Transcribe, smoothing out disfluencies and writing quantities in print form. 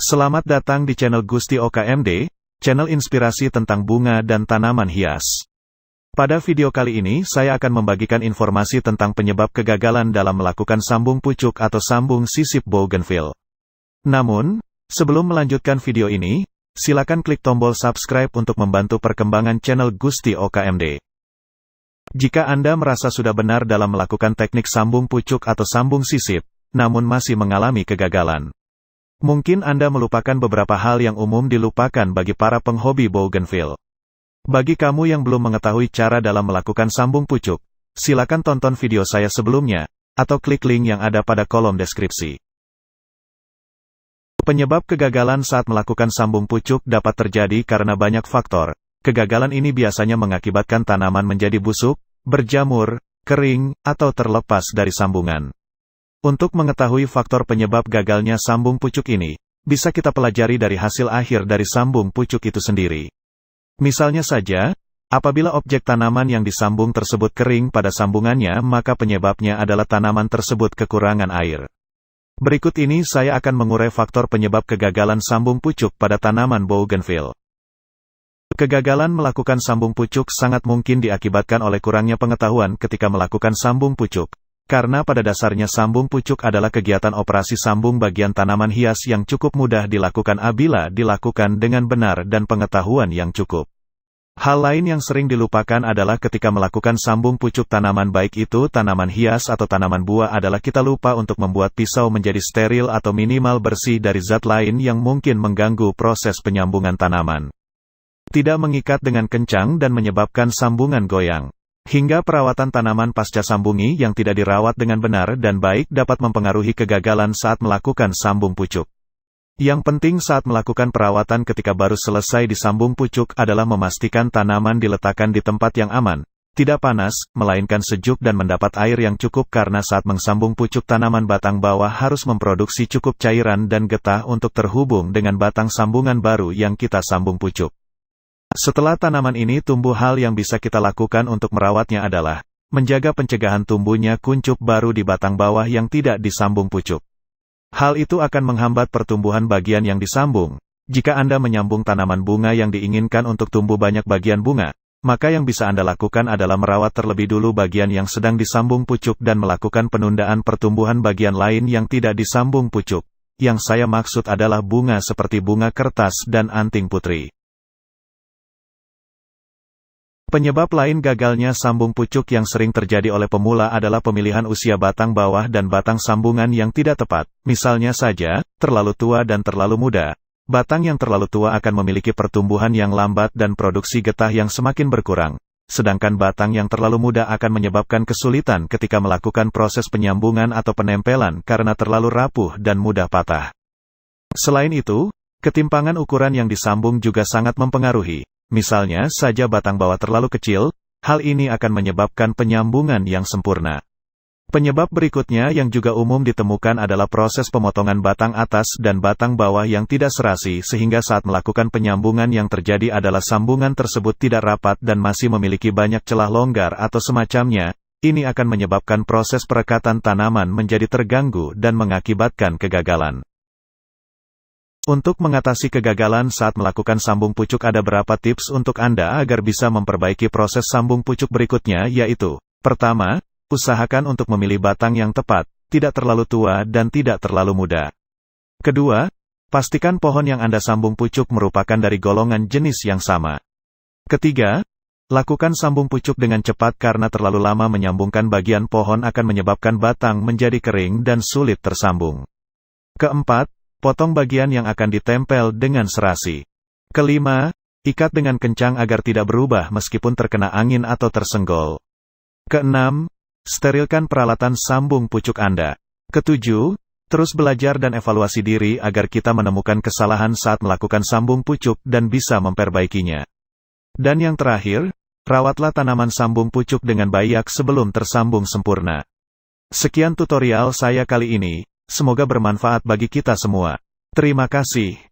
Selamat datang di channel Gusti OKMD, channel inspirasi tentang bunga dan tanaman hias. Pada video kali ini saya akan membagikan informasi tentang penyebab kegagalan dalam melakukan sambung pucuk atau sambung sisip bougainville. Namun, sebelum melanjutkan video ini, silakan klik tombol subscribe untuk membantu perkembangan channel Gusti OKMD. Jika Anda merasa sudah benar dalam melakukan teknik sambung pucuk atau sambung sisip, namun masih mengalami kegagalan, mungkin Anda melupakan beberapa hal yang umum dilupakan bagi para penghobi bougainville. Bagi kamu yang belum mengetahui cara dalam melakukan sambung pucuk, silakan tonton video saya sebelumnya, atau klik link yang ada pada kolom deskripsi. Penyebab kegagalan saat melakukan sambung pucuk dapat terjadi karena banyak faktor. Kegagalan ini biasanya mengakibatkan tanaman menjadi busuk, berjamur, kering, atau terlepas dari sambungan. Untuk mengetahui faktor penyebab gagalnya sambung pucuk ini, bisa kita pelajari dari hasil akhir dari sambung pucuk itu sendiri. Misalnya saja, apabila objek tanaman yang disambung tersebut kering pada sambungannya, maka penyebabnya adalah tanaman tersebut kekurangan air. Berikut ini saya akan mengurai faktor penyebab kegagalan sambung pucuk pada tanaman bougainville. Kegagalan melakukan sambung pucuk sangat mungkin diakibatkan oleh kurangnya pengetahuan ketika melakukan sambung pucuk. Karena pada dasarnya sambung pucuk adalah kegiatan operasi sambung bagian tanaman hias yang cukup mudah dilakukan apabila dilakukan dengan benar dan pengetahuan yang cukup. Hal lain yang sering dilupakan adalah ketika melakukan sambung pucuk tanaman, baik itu tanaman hias atau tanaman buah, adalah kita lupa untuk membuat pisau menjadi steril atau minimal bersih dari zat lain yang mungkin mengganggu proses penyambungan tanaman. Tidak mengikat dengan kencang dan menyebabkan sambungan goyang. Hingga perawatan tanaman pasca sambungi yang tidak dirawat dengan benar dan baik dapat mempengaruhi kegagalan saat melakukan sambung pucuk. Yang penting saat melakukan perawatan ketika baru selesai disambung pucuk adalah memastikan tanaman diletakkan di tempat yang aman, tidak panas, melainkan sejuk dan mendapat air yang cukup, karena saat mengsambung pucuk tanaman batang bawah harus memproduksi cukup cairan dan getah untuk terhubung dengan batang sambungan baru yang kita sambung pucuk. Setelah tanaman ini tumbuh, hal yang bisa kita lakukan untuk merawatnya adalah menjaga pencegahan tumbuhnya kuncup baru di batang bawah yang tidak disambung pucuk. Hal itu akan menghambat pertumbuhan bagian yang disambung. Jika Anda menyambung tanaman bunga yang diinginkan untuk tumbuh banyak bagian bunga, maka yang bisa Anda lakukan adalah merawat terlebih dulu bagian yang sedang disambung pucuk dan melakukan penundaan pertumbuhan bagian lain yang tidak disambung pucuk. Yang saya maksud adalah bunga seperti bunga kertas dan anting putri. Penyebab lain gagalnya sambung pucuk yang sering terjadi oleh pemula adalah pemilihan usia batang bawah dan batang sambungan yang tidak tepat. Misalnya saja, terlalu tua dan terlalu muda. Batang yang terlalu tua akan memiliki pertumbuhan yang lambat dan produksi getah yang semakin berkurang. Sedangkan batang yang terlalu muda akan menyebabkan kesulitan ketika melakukan proses penyambungan atau penempelan karena terlalu rapuh dan mudah patah. Selain itu, ketimpangan ukuran yang disambung juga sangat mempengaruhi. Misalnya saja batang bawah terlalu kecil, hal ini akan menyebabkan penyambungan yang sempurna. Penyebab berikutnya yang juga umum ditemukan adalah proses pemotongan batang atas dan batang bawah yang tidak serasi, sehingga saat melakukan penyambungan yang terjadi adalah sambungan tersebut tidak rapat dan masih memiliki banyak celah longgar atau semacamnya. Ini akan menyebabkan proses perekatan tanaman menjadi terganggu dan mengakibatkan kegagalan. Untuk mengatasi kegagalan saat melakukan sambung pucuk, ada beberapa tips untuk Anda agar bisa memperbaiki proses sambung pucuk berikutnya, yaitu: pertama, usahakan untuk memilih batang yang tepat, tidak terlalu tua dan tidak terlalu muda. Kedua, pastikan pohon yang Anda sambung pucuk merupakan dari golongan jenis yang sama. Ketiga, lakukan sambung pucuk dengan cepat karena terlalu lama menyambungkan bagian pohon akan menyebabkan batang menjadi kering dan sulit tersambung. Keempat, potong bagian yang akan ditempel dengan serasi. Kelima, ikat dengan kencang agar tidak berubah meskipun terkena angin atau tersenggol. Keenam, sterilkan peralatan sambung pucuk Anda. Ketujuh, terus belajar dan evaluasi diri agar kita menemukan kesalahan saat melakukan sambung pucuk dan bisa memperbaikinya. Dan yang terakhir, rawatlah tanaman sambung pucuk dengan baik sebelum tersambung sempurna. Sekian tutorial saya kali ini. Semoga bermanfaat bagi kita semua. Terima kasih.